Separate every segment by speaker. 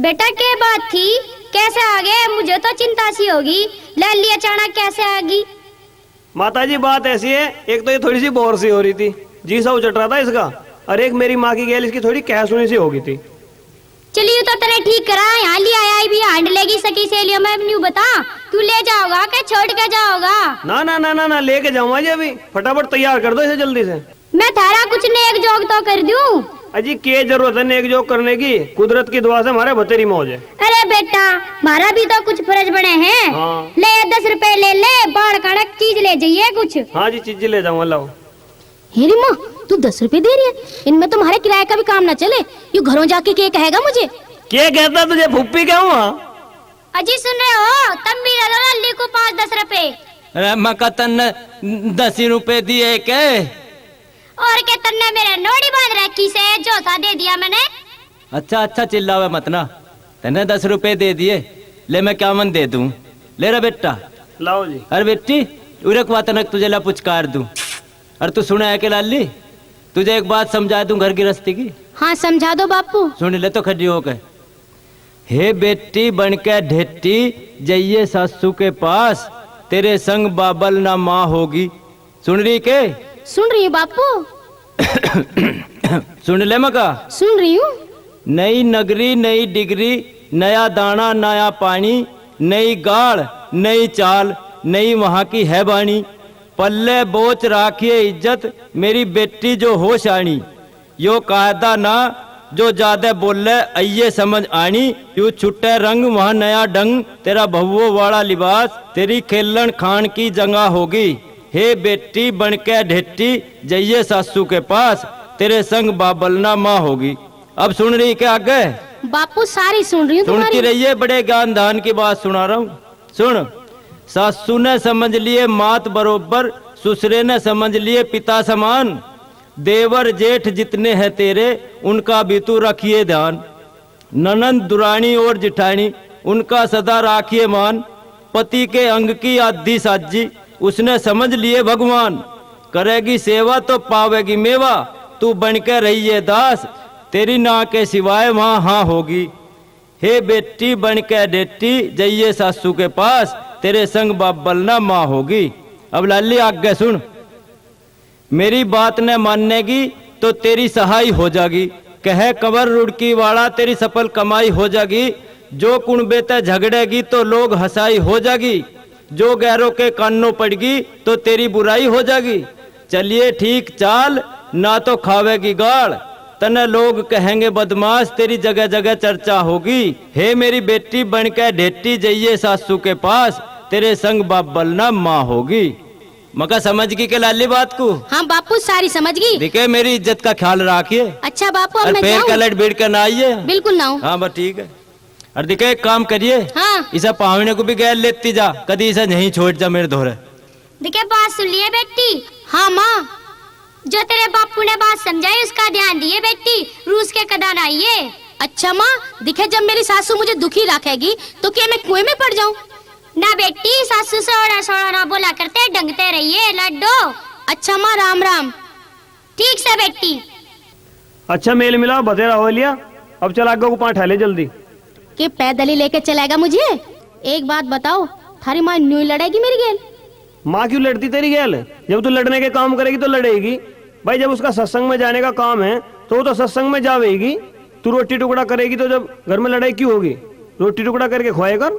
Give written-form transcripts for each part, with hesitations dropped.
Speaker 1: बेटा क्या बात थी, कैसे आ गए? मुझे तो चिंता सी होगी, लाली अचानक कैसे आ गई?
Speaker 2: माता जी बात ऐसी है, एक तो ये थोड़ी सी बोर सी हो रही थी, जी सा उचट रहा था इसका, और एक मेरी माँ की गैल इसकी थोड़ी कह सुनी सी हो गई थी।
Speaker 1: चलिए तो तने ठीक करा, यहाँ ले आया भी हांड लेगी सकी से लिया। मैं न्यू बता, तू ले जाओगा क्या छोड़ के जाओगा?
Speaker 2: ना ना ना ना ना लेके जाऊंगा जी, अभी फटाफट तैयार कर दो इसे जल्दी से।
Speaker 1: मैं थारा कुछ नेक जोग तो कर दूं।
Speaker 2: अजी क्या जरूरत है नेक जोग करने की, कुदरत की दुआ से हमारे बतेरी मौज है।
Speaker 1: अरे बेटा हमारा भी तो कुछ फर्ज बने हैं।
Speaker 2: हाँ।
Speaker 1: ले 10 रुपए ले ले, बाढ़ कड़क चीज ले जाइए कुछ।
Speaker 2: हाँ जी चीज ले जाऊंगा, लाओ।
Speaker 3: हेरी माँ तू 10 रुपए दे रही है, इनमें तुम्हारे किराए का भी काम न चले। ये घरों जाके क्या कहेगा मुझे?
Speaker 2: क्या कहता तुझे फुप्पी क्या हुआ?
Speaker 1: अजी सुन रहे हो, तब भी दे दो लल्ली को 5-10 रुपए।
Speaker 4: अरे मकतन 10 रुपए दिए के?
Speaker 1: और के तन्ने मेरे नोड़ी बांध रखी से जो सा दे दिया मैंने।
Speaker 4: अच्छा अच्छा चिल्लावे मत ना, तने 10 रुपए दे दिए, ले मैं क्या मन दे दूं? ले रहा बेटा,
Speaker 2: लाओ जी।
Speaker 4: अरे बेटी उरक वातनक तुझे ला पुचकार दूं। और तू सुना है कि लाली, तुझे एक बात समझा दूं घर गृहस्थी की।
Speaker 3: हाँ समझा दो बापू।
Speaker 4: सुन ले तो खड़ी होकर। हे बेटी बनके ढेटी जाइए सासू के पास, तेरे संग बाबल ना माँ होगी। सुन रही के?
Speaker 3: सुन रही हूँ बापू।
Speaker 4: सुन ले मका।
Speaker 3: सुन रही हूँ।
Speaker 4: नई नगरी नई डिग्री, नया दाना नया पानी, नई गाड़ नई चाल, नई वहाँ की है बाणी। पल्ले बोच राखिए इज्जत, मेरी बेटी जो होश आनी। यो कायदा ना जो ज्यादा बोले आइये समझ आनी। यू छुट्टे रंग वहाँ नया डंग, तेरा भव्वो वाला लिबास, तेरी खेलन खान की जगह होगी। हे बेटी बनके ढेटी जाइए सासू के पास, तेरे संग बाबलना माँ होगी। अब सुन रही क्या आगे?
Speaker 3: बापू सारी सुन रही हूँ
Speaker 4: सुनती
Speaker 3: तुम्हारी।
Speaker 4: रहिए, बड़े ज्ञान दान की बात सुना रहा हूँ। सुन, सासू ने समझ लिए मात बरोबर, ससुरे ने समझ लिए पिता समान। देवर जेठ जितने हैं तेरे, उनका भी तू रखिए ध्यान। ननंद दुरानी और जिठानी, उनका सदा राखिए मान। पति के अंग की आधी साजी, उसने समझ लिए भगवान। करेगी सेवा तो पावेगी मेवा, तू बनके रहिए दास, तेरी ना के सिवाय वहाँ हाँ होगी। हे बेटी बनके डेटी जाइए सासू के पास, तेरे संग बाबलना माँ होगी। अब लाली आगे सुन, मेरी बात न मानेगी तो तेरी सहाय हो जागी। कहे कबर रुड़की वाला, तेरी सफल कमाई हो जागी। जो कुणबे ते झगड़ेगी तो लोग हंसाई हो जागी। जो गैरों के कानों पड़गी तो तेरी बुराई हो जागी। चलिए ठीक चाल, ना तो खावेगी गाड़, तने लोग कहेंगे बदमाश, तेरी जगह जगह चर्चा होगी। हे मेरी बेटी बनके ढेटी जाइए सासू के पास, तेरे संग बाबलना माँ होगी। मका समझ गई के लाली बात को?
Speaker 3: हाँ बापू सारी समझ गई।
Speaker 4: देखे मेरी इज्जत का ख्याल रखिए।
Speaker 3: अच्छा बापू अब
Speaker 4: और
Speaker 3: मैं
Speaker 4: पैर
Speaker 3: जाऊँ?
Speaker 4: का लट बीड़ कर ना आइए।
Speaker 3: बिल्कुल ना हूँ।
Speaker 4: हाँ बस ठीक है। और देखे एक काम करिए,
Speaker 3: हाँ।
Speaker 4: इसे पावने को भी गैर लेती जा, कभी इसे नहीं छोड़ जा मेरे धोरे।
Speaker 1: देखिए बात सुन लिए बेटी।
Speaker 3: हाँ माँ।
Speaker 1: जो तेरे बापू ने बात समझाई उसका ध्यान दिए बेटी, रूस के कदम आइए।
Speaker 3: अच्छा माँ, दिखे जब मेरी सासू मुझे दुखी रखेगी तो क्या मैं कुएं में पड़ जाऊँ?
Speaker 1: ना बेटी, सासू सोड़ा सोड़ा ना बोला करते, डंगते रहिए लड्डो।
Speaker 3: अच्छा माँ, राम राम।
Speaker 1: ठीक से बेटी।
Speaker 2: अच्छा मेल मिला बतेरा हो लिया, अब चल आगे को पाँठ ले जल्दी।
Speaker 3: कि पैदल ही लेके चलेगा मुझे? एक बात बताओ, थारी माँ न्यू लड़ेगी मेरी गेल?
Speaker 2: माँ क्यों लड़ती तेरी गैल? जब तू लड़ने के काम करेगी तो लड़ेगी भाई। जब उसका सत्संग में जाने का काम है तो वो तो सत्संग में जावेगी। तू रोटी टुकड़ा करेगी तो जब घर में लड़ाई क्यों होगी? रोटी टुकड़ा करके खुआए कर।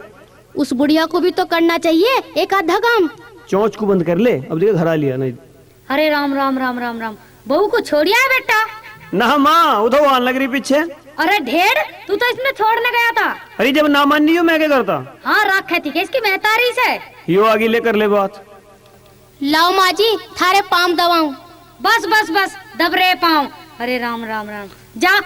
Speaker 3: उस बुढ़िया को भी तो करना चाहिए एक आधा काम।
Speaker 2: चोंच को बंद कर ले, अब देखिए घर आ लिया नहीं।
Speaker 1: अरे राम राम राम राम राम, बहू को छोड़िया है बेटा।
Speaker 2: ना माँ उधर वो आने लग रही पीछे।
Speaker 1: अरे ढेर, तू तो इसमें छोड़ने गया था।
Speaker 2: अरे जब ना मानी हो मैं क्या करता?
Speaker 1: हाँ रखे थी इसकी मेहतारी से।
Speaker 2: यो आगे ले कर ले बात।
Speaker 3: लाओ माँ जी, थारे पाम दबाऊं।
Speaker 1: बस बस बस दबरे पाऊं। अरे राम राम राम, जा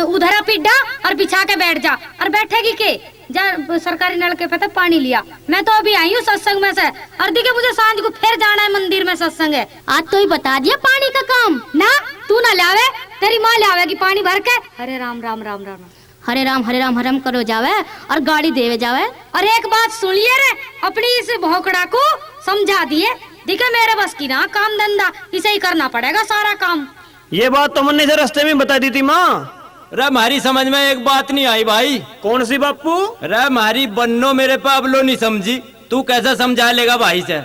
Speaker 1: उधर पिड्डा और बिछा के बैठ जा। और बैठेगी के? जा सरकारी नलके पे तो पानी लिया। मैं तो अभी आई हूँ सत्संग में से, और देखिए मुझे सांझ को फिर जाना है मंदिर में, सत्संग है।
Speaker 3: आज तो ही बता दिया पानी का काम।
Speaker 1: ना तू ना लावे, तेरी माँ लावेगी पानी भर के। अरे राम राम राम राम,
Speaker 3: हरे राम हरम करो जावे और गाड़ी देवे जावे।
Speaker 1: और एक बात सुनिए रे, अपनी इस भौकड़ा को समझा दिए। देखिए मेरे बस की ना काम धंधा, इसे ही करना पड़ेगा सारा काम।
Speaker 2: ये बात तो मैंने इसे रास्ते में बता दी थी माँ।
Speaker 4: रे हमारी समझ में एक बात नहीं आई भाई।
Speaker 2: कौन सी बापू?
Speaker 4: रे हमारी बन्नो मेरे पाबलो नहीं समझी, तू कैसा समझा लेगा भाई से?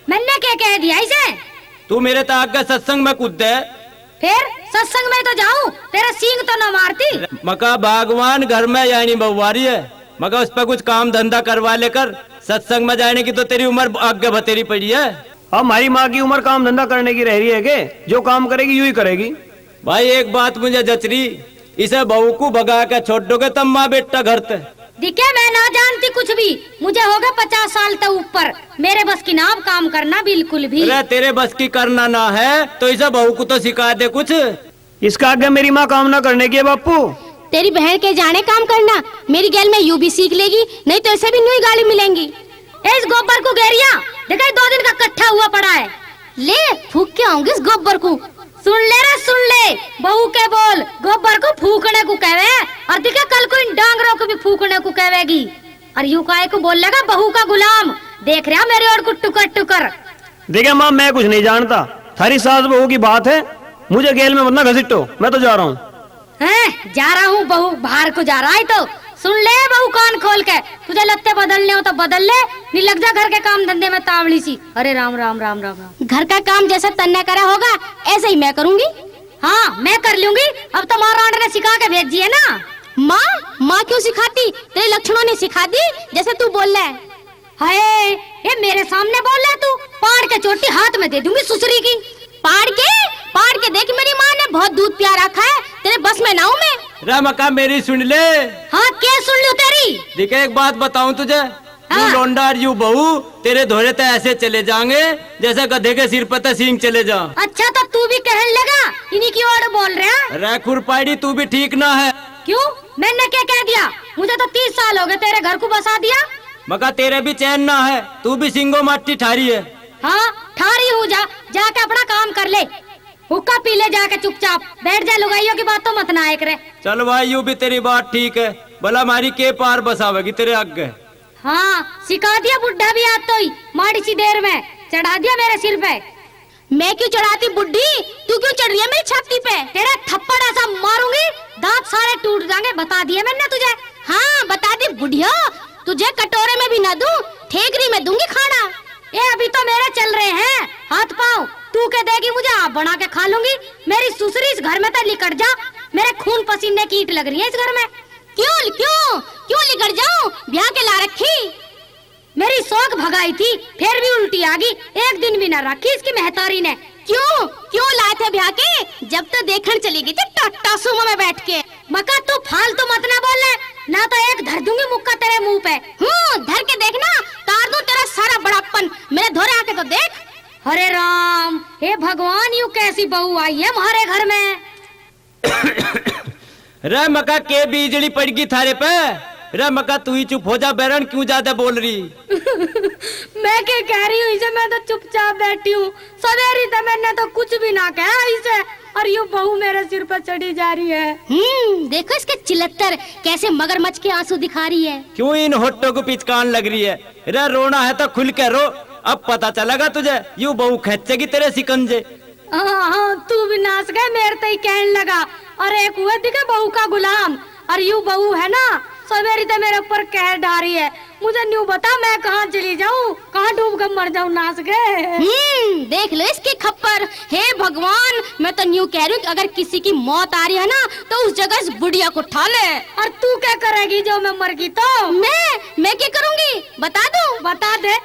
Speaker 1: मैंने क्या कह दिया इसे?
Speaker 4: तू मेरे ताक का सत्संग में कूद दे।
Speaker 1: फिर सत्संग में तो जाऊं, तेरा सींग तो न मारती।
Speaker 4: मका भगवान घर में यानी बहुवारी है, मगर उस पर कुछ काम धंधा करवा लेकर सत्संग में जाने की तो तेरी उम्र आगे बतेरी पड़ी है।
Speaker 2: अब हमारी माँ की उम्र काम धंधा करने की रह रही है के? जो काम करेगी यूं ही करेगी।
Speaker 4: भाई एक बात मुझे जचरी, इसे बहू को भगा के छोड़ दोगे तब माँ बेटा घर ते।
Speaker 1: दिखे मैं ना जानती कुछ भी, मुझे हो गया 50 साल तक ऊपर, मेरे बस की नाम काम करना बिल्कुल भी।
Speaker 4: अरे तेरे बस की करना ना है तो इसे बहू को तो सिखा दे कुछ।
Speaker 2: इसका आगे मेरी माँ काम ना करने की है बापू।
Speaker 3: तेरी बहन के जाने काम करना, मेरी गैल में यूं भी सीख लेगी, नहीं तो ऐसे भी न्यू गाली मिलेंगी।
Speaker 1: इस गोबर को घेरिया देखा 2 दिन का कट्ठा हुआ पड़ा है।
Speaker 3: ले फूक के आऊंगी इस गोबर को।
Speaker 1: सुन ले रे सुन ले, बहू के बोल गोबर को फूकने को कहे, और दिखे कल को इन डांगरों को भी फूकने को कहेगी। और यूं काहे को बोल लेगा बहू का गुलाम, देख रहा मेरे और को टुकर टुकर।
Speaker 2: देखिए माँ मैं कुछ नहीं जानता, थारी सास बहू की बात है, मुझे गेल में मत ना घसीटो, मैं तो जा रहा हूँ।
Speaker 1: हैं जा रहा हूँ बहू बाहर को जा रहा है तो सुन ले बहू कान खोल के, तुझे लत्ते बदलने हो तो बदल ले, नहीं लग जा घर के काम धंधे में तावड़ी सी। अरे राम राम राम राम राम।
Speaker 3: घर का काम जैसा तन्ने करा होगा ऐसे ही मैं करूंगी।
Speaker 1: हाँ मैं कर लूंगी, अब तो महारानी ने सिखा के भेजी है ना।
Speaker 3: माँ क्यों सिखाती? तेरे लक्षणों ने सिखा दी जैसे तू बोल रहा है।
Speaker 1: हाय ये मेरे सामने बोल रहा है तू, पाड़ के चोटी हाथ में दे दूंगी सुसरी की।
Speaker 3: पाड़ के देख, मेरी माँ ने बहुत दूध पिया रखा है, तेरे बस में ना हूँ मैं।
Speaker 4: रे मका मेरी सुन ले।
Speaker 1: हाँ क्या सुन लूं तेरी?
Speaker 4: देखे एक बात बताऊं तुझे, तू
Speaker 1: हाँ।
Speaker 4: लौंडा और यू बहू तेरे धोरे ते ऐसे चले जाएंगे जैसे गधे के सिर पर ते सींग चले जा।
Speaker 1: अच्छा तो तू भी कहने लगा, इन्हीं की ओर बोल रहा है।
Speaker 4: रे खुरपाड़ी तू भी ठीक ना है।
Speaker 1: क्यों मैंने क्या कह दिया? मुझे तो 30 साल हो गए तेरे घर को बसा दिया।
Speaker 4: मका तेरे भी चैन ना है, तू भी सिंगो माटी ठारी है।
Speaker 1: हाँ ठारी हूँ, जाके अपना काम कर ले, हुक्का पी ले जाके चुपचाप, बैठ जा, लुगाइयों की बात तो मत ना एक रे।
Speaker 4: चल भाई यू भी तेरी बात ठीक है, भला हमारी के पार बसावेगी तेरे आगे।
Speaker 1: हाँ सिखा दिया बुढ़ा भी आज तो ही, माड़ी सी देर में चढ़ा दिया मेरे सिर पे।
Speaker 3: मैं क्यों चढ़ाती बुड्ढी, तू क्यों चढ़ रही है मेरी छाती पे?
Speaker 1: तेरा थप्पड़ ऐसा मारूंगी दांत सारे टूट जाएंगे, बता दिया मैंने तुझे।
Speaker 3: हाँ बता दी बुढ़िया, तुझे कटोरे में भी ना दूं, ठेकरी में दूंगी खाना।
Speaker 1: ये अभी तो मेरे चल रहे हैं हाथ पाँव, तू के देगी मुझे आप बना के खा लूंगी। मेरी सुसरी इस घर में तो लिकट जा, मेरे खून पसीने की ईंट लग रही है इस घर में।
Speaker 3: क्यों क्यों क्यों लिकट जाऊं? ब्याह के ला रखी,
Speaker 1: मेरी शौक भगाई थी फिर भी उल्टी आ गई, एक दिन भी ना रखी इसकी मेहतारी ने।
Speaker 3: क्यों लाए थे ब्याह के? जब तो देखने चली गई थी टाटा सुमो में बैठ के।
Speaker 1: मका तू फालतू मत ना बोल ले, ना तो एक धर दूंगी मुक्का तेरे मुंह पे।
Speaker 3: धर के देखना, तार दूं तेरा सारा बड़ापन, मेरे धोरे आके तो देख।
Speaker 1: हरे राम, हे भगवान, यू कैसी बहू आई है हमारे घर में।
Speaker 4: रे मका के बिजली पड़ गई थारे पे? रे मका तू ही चुप हो जा, बैरन क्यों ज्यादा बोल रही?
Speaker 1: मैं क्या कह रही हूँ इसे, मैं तो चुपचाप बैठी हूँ, सवेरी तो मैंने तो कुछ भी ना कहा इसे, और यू बहू मेरे सिर पर चढ़ी जा रही है।
Speaker 3: देखो इसके चिल्लतर कैसे मगरमच्छ के आंसू दिखा रही है।
Speaker 4: क्यों इन होठों को पिचकान लग रही है? रे रोना है तो खुल के रो, अब पता चलेगा तुझे, यू बहू खेचेगी तेरे सिकंजे।
Speaker 1: हाँ तू भी नाच गए मेरे तो ही कहने लगा, और एक हुए दिखे बहू का गुलाम, और यू बहू है ना सवेरी तो मेरे ऊपर कहर डारी है। मुझे न्यू बता मैं कहाँ चली जाऊँ, कहाँ डूब कर मर जाऊँ नाच गए।
Speaker 3: देख लो इसके खप्पर। हे भगवान, मैं तो न्यू कह रही हूँ अगर किसी की मौत आ रही है ना तो उस जगह इस बुढ़िया को उठा ले।
Speaker 1: और तू क्या करेगी जो मैं मर गई तो?
Speaker 3: मैं क्या करूँगी बता दूँ?
Speaker 1: बता दे।